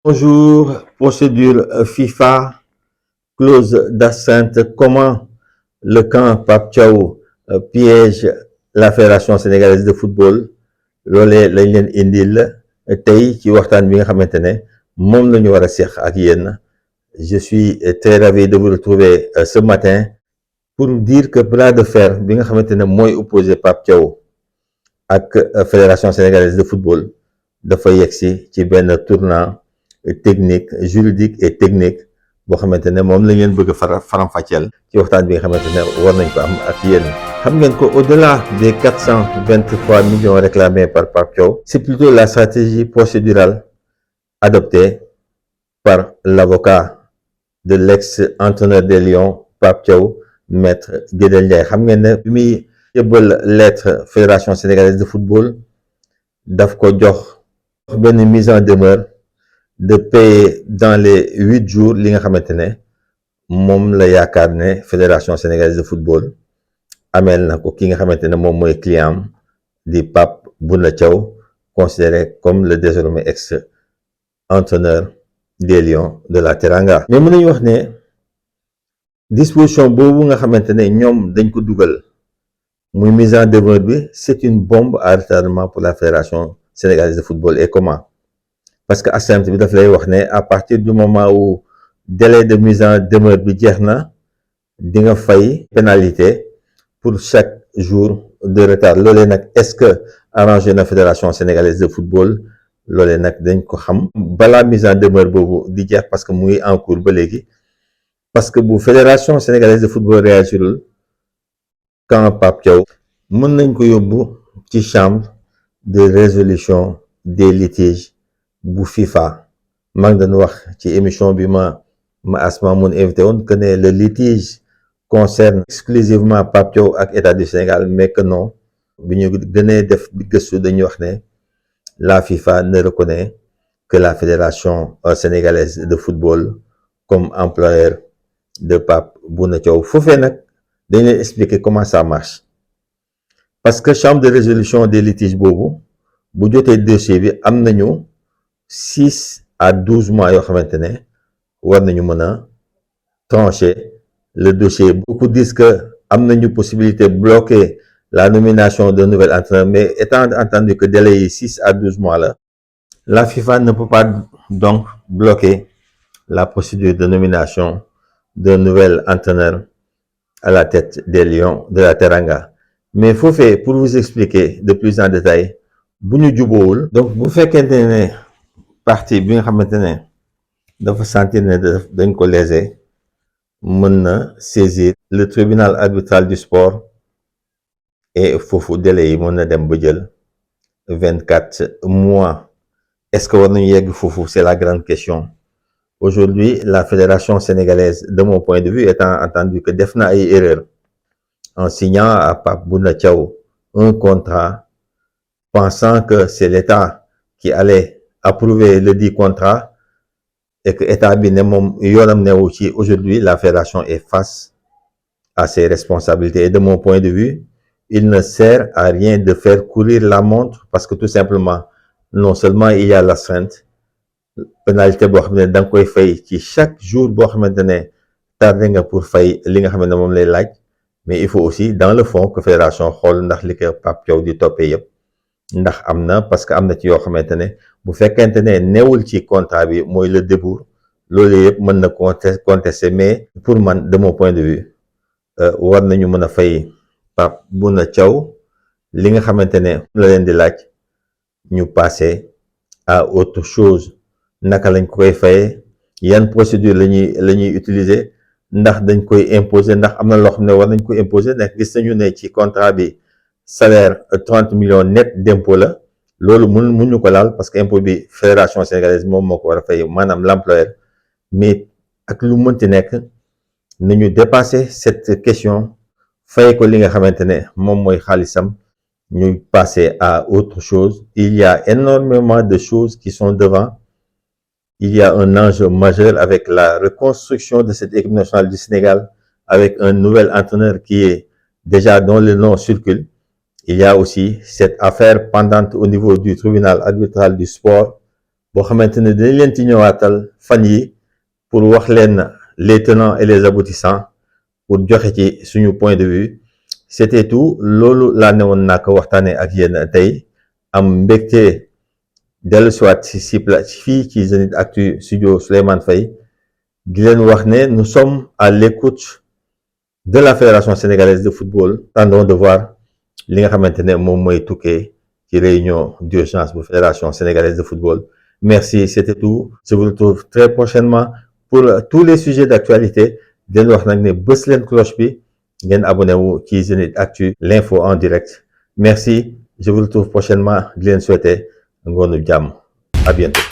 Bonjour, procédure FIFA, clause d'astreinte, comment le camp Pape Thiaw piège la Fédération sénégalaise de football loolee lañ leen indil tey ci waxtaan bi nga xamante ne moom la ñu war a seq ak yéen. Je suis très ravi de vous retrouver ce matin pour dire que bras de fer bi nga xamante ne mooy opposé Pape Thiaw ak Fédération sénégalaise de football dafa yegsi ci benn tournant technique juridique et technique boo xamante ne moom la ngeen bëgg a faram-fàcceel ci waxtaan bi nga xamante ne war nañ ko am ak yéen. xam ngeen ko au-delà des 423 millions réclamés par Pape Thiaw, c'est plutôt la stratégie procédurale adoptée par l'avocat de l'ex-entraîneur des Lions Pape Thiaw, maître Guédel Ndiaye. xam ngeen ne bi muy yëbbal lettre Fédération sénégalaise de football daf ko jox benn mise en demeure de payer dans les 8 jours li nga xamante ne moom la yaakaar ne Fédération sénégalaise de football ameel na ko ki nga xamante ne moom mooy client di Pape Bouna Thiaw, considéré comme le désormais ex-entraîneur des Lions de la Teranga. mais mën nañu wax ne disposition boobu nga xamante ne ñoom dañ ko dugal muy mise en demeure bi, c'est une bombe à retardement pour la Fédération sénégalaise de football. Et comment? Parce que astreinte bi daf lay wax ne à partir du moment où délai de mise en demeure bi jeex na di nga fay pénalité pour chaque jour de retard. Loolee nag est-ce que arrangé na Fédération sénégalaise de football? Loolee nag dañ ko xam balaa mise en demeure boobu di jeex, parce que mu ngi en cours ba léegi. parce que bu Fédération sénégalaise de football réagirul quand Pape Thiaw mën nañ ko yóbbu ci chambre de résolution des litiges bu FIFA. maa ngi doon wax ci émission bi ma Asma mun invité woon que ne le litige concerne exclusivement Pape Thiaw ak État du Sénégal, mais que non, bi ñu gënee def gëstu dañuy wax ne la FIFA ne reconnaît que la Fédération sénégalaise de football comme employeur de Pape Bouna Thiaw. Foofee nag dañ leen expliquer comment ça marche, parce que chambre de résolution des litiges boobu bu jotee dossier bi am nañu 6 à 12 mois yoo xamante ne war nañu mën a trancher le dossier. Beaucoup disent que am nañu possibilité bloquer la nomination d'un nouvel entraîneur, mais étant entendu que délai yi 6 à 12 mois là, la FIFA ne peut pas donc bloquer la procédure de nomination d'un nouvel entraîneur à la tête des Lions de la Teranga. Mais foofee, pour vous expliquer de plus en détail, bu ñu jubóowul, donc bu fekkente ne partie bi nga xamante ne dafa sentir ne dañ ko léser, mën na saisir le tribunal arbitral du sport, et foofu délai yi mën na dem ba jël 24 mois. Est-ce que war nañu yegg foofu? C'est la grande question. Aujourd'hui, la Fédération sénégalaise, de mon point de vue, étant entendu que def na ay erreurs en signant à Pape Bouna Thiaw un contrat, pensant que c'est l'État qui allait approuver le dit contrat, et que État bi ne moom yoonam newu ci. Aujourd'hui, la Fédération est face à ses responsabilités, et de mon point de vue, il ne sert à rien de faire courir la montre, parce que tout simplement, non seulement il y a l'astreinte, pénalité boo xam ne da nga koy fay ci chaque jour boo xamante ne tardé nga pour fay li nga xam ne moom lay laaj, mais il faut aussi dans le fond que Fédération xool ndax li ko Pape Thiaw di toppee yëpp ndax am na, parce que am na ci yoo xamante ne bu fekkente ne newul ci contrat bi mooy le débour, loolu yëpp mën na contester. Mais pour man, de mon point de vue, war nañu mën a fay Pape Bouna Thiaw li nga xamante ne la leen di laaj, ñu passer à autre chose. Naka lañ koy fayee, yan procédure la ñuy utiliser, ndax dañ koy imposer, ndax am na loo xam ne war nañ ko imposer. Ndax gis nañu ne ci contrat bi salaire 30 millions net d'impôt la, loolu mënuñu ko laal, parce que impôt bi Fédération sénégalaise moom moo ko war a fay, maanaam l'employeur. Mais ak lu mënti nekk nañu dépasser cette question, fay ko li nga xamante ne moom mooy xaalisam, ñu passer à autre chose. Il y a énormément de choses qui sont devant. Il y a un enjeu majeur avec la reconstruction de cette équipe nationale du Sénégal, avec un nouvel entraîneur qui est déjà dont le nom circule. Il y a aussi cette affaire pendante au niveau du tribunal arbitral du sport, boo xamante ne dañ leen ci ñëwaatal fan yi pour wax leen les tenants et les aboutissants pour joxe ci suñu point de vue c'était tout loolu laa ne woon naa ko waxtaanee ak yéen tey am mbégte dellu siwaat si fii ci Zenith Actu studio Souleymane Faye di leen wax ne nous sommes à l'écoute de la Fédération sénégalaise de football. Attendons de voir li nga xamante ne moom mooy tukkee ci réunion d'urgence bu Fédération sénégalaise de football. Merci, c'était tout. Je vous retrouve très prochainement pour tous les sujets d'actualité. di leen wax nag ne bës leen cloche bi ngeen abonné wu ci Zenith Actu, l'info en direct. Merci, je vous retrouve prochainement. di leen souhaiter ngoonu jàmm. À bientôt.